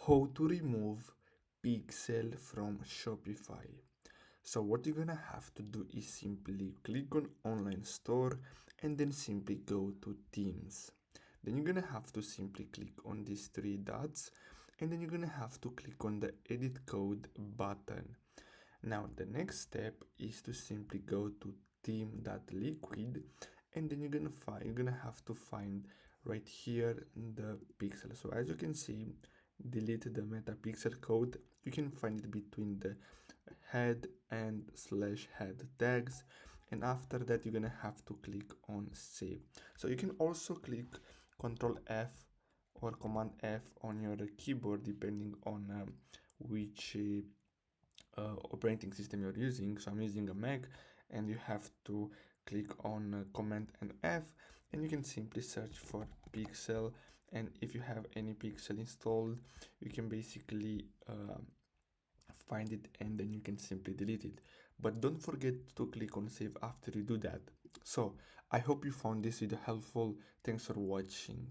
How to remove pixel from Shopify. So what you're gonna have to do is simply click on online store and then simply go to themes. Then you're gonna have to simply click on these three dots and then you're gonna have to click on the edit code button. Now the next step is to simply go to theme.liquid and then you're gonna have to find right here the pixel. So as you can see, delete the metapixel code. You can find it between the head and slash head tags, and after that you're gonna have to click on save. So you can also click Ctrl F or Command F on your keyboard depending on which operating system you're using. So I'm using a Mac, and you have to click on Command and F, and you can simply search for pixel. And if you have any pixel installed, you can basically find it and then you can simply delete it. But don't forget to click on save after you do that. So I hope you found this video helpful. Thanks for watching.